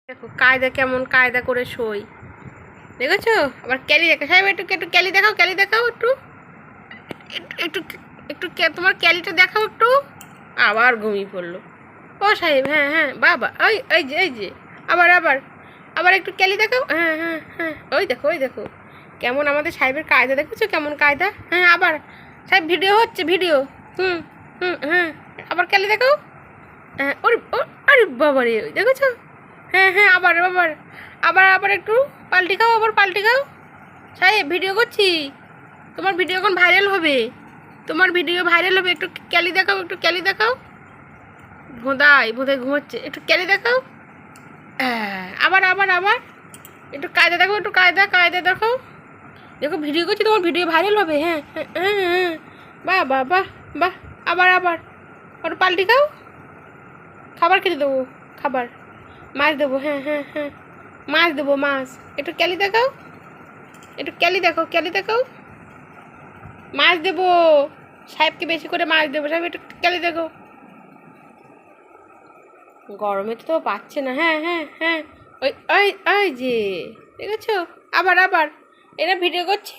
দেখো কায়দা কেমন কায়দা করে শোই দেখেছো। আবার ক্যালি দেখা সাহেব একটু একটু ক্যালি দেখাও একটু একটু একটু তোমার ক্যালিটা দেখাও একটু। আবার ঘুমিয়ে পড়লো। ও সাহেব হ্যাঁ হ্যাঁ বাবা ওই এই যে আবার আবার আবার একটু ক্যালি দেখাও। হ্যাঁ হ্যাঁ হ্যাঁ ওই দেখো কেমন আমাদের সাহেবের কায়দা দেখেছো কেমন কায়দা। হ্যাঁ আবার সাহেব ভিডিও হচ্ছে ভিডিও। হুম হুম হ্যাঁ আবার ক্যালি দেখাও। হ্যাঁ ওরে আরে বাবা রে দেখেছো। হ্যাঁ হ্যাঁ আবার আবার আবার আবার একটু পাল্টি খাও আবার পাল্টি খাও। সাহেব ভিডিও করছি তোমার ভিডিও এখন ভাইরাল হবে একটু ক্যালি দেখাও ভোঁদায় ঘুমোচ্ছে একটু ক্যালি দেখাও। আবার আবার আবার একটু কায়দা দেখো কায়দা দেখো দেখো ভিডিও করছি তোমার ভিডিও ভাইরাল হবে। হ্যাঁ হ্যাঁ হ্যাঁ হ্যাঁ বাহ বাহ বাহ বাহ আবার আবার ওটা পাল্টি খাও। খাবার খেতে দেবো খাবার মাছ দেবো। হ্যাঁ হ্যাঁ হ্যাঁ মাছ দেবো মাছ একটু ক্যালি দেখাও মাছ দেবো সাহেবকে বেশি করে মাছ দেবো সাহেব একটু ক্যালি দেখো। গরমে তো পাচ্ছে না। হ্যাঁ হ্যাঁ হ্যাঁ ওই ওই ওই যে দেখেছো আবার আবার এরা ভিডিও করছি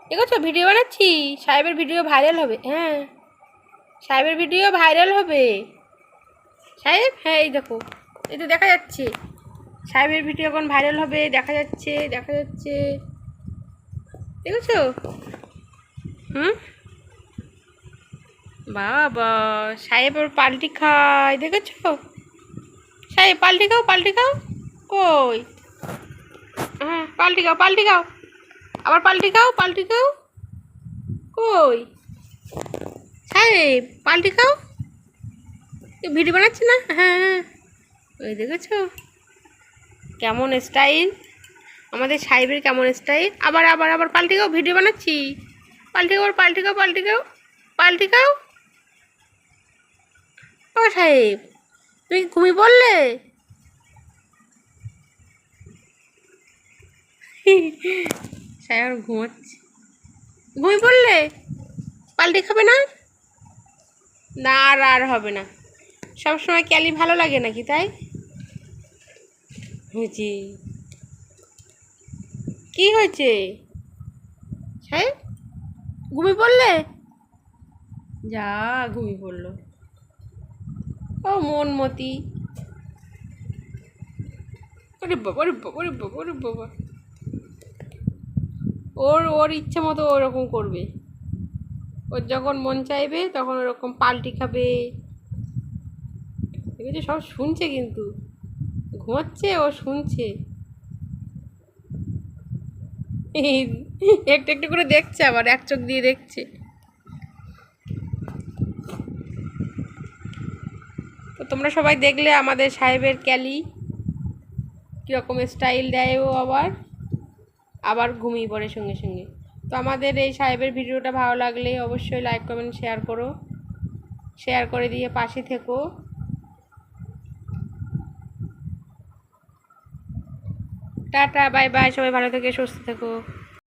দেখেছো ভিডিও বানাচ্ছি সাহেবের ভিডিও ভাইরাল হবে। হ্যাঁ সাহেবের ভিডিও ভাইরাল হবে সাহেব। হ্যাঁ এই দেখো এই তো দেখা যাচ্ছে সাহেবের ভিডিও এখন ভাইরাল হবে দেখা যাচ্ছে দেখেছো। হুম বাবা সাহেব ওর পাল্টি খায় দেখেছো। সাহেব পাল্টি খাও কই। হ্যাঁ পাল্টি খাও আবার পাল্টি খাও কই সাহেব পাল্টি খাও ভিডিও বানাচ্ছি না। হ্যাঁ হ্যাঁ ওই দেখেছো কেমন স্টাইল আমাদের সাহেবের কেমন স্টাইল। আবার আবার আবার পাল্টি খাও ভিডিও বানাচ্ছি পাল্টি খাও ও সাহেব তুমি ঘুমিয়ে পড়লে। সাহেব ঘুমোচ্ছে ঘুমিয়ে পড়লে পাল্টি খাবে না না আর হবে না। সবসময় ক্যালি ভালো লাগে নাকি তাই হয়েছি কি হয়েছে সাহেব ঘুমিয়ে পড়লে যা ঘুমিয়ে পড়লো ও মনমতি। ওরে বাবা ওর ইচ্ছে মতো ওরকম করবে ওর যখন মন চাইবে তখন ওরকম পাল্টি খাবে। দেখেছি সব শুনছে কিন্তু ঘুমাচ্ছে ও শুনছে একটু একটু করে দেখছে আবার এক চোখ দিয়ে দেখছে। তো তোমরা সবাই দেখলে আমাদের সাহেবের ক্যালি কীরকম স্টাইল দেয় ও আবার ঘুমিয়ে পড়ে সঙ্গে সঙ্গে। তো আমাদের এই সাহেবের ভিডিওটা ভালো লাগলে অবশ্যই লাইক কমেন্ট শেয়ার করে দিয়ে পাশে থেকো। টাটা বাই বাই সবাই ভালো থেকে সুস্থ থেকো।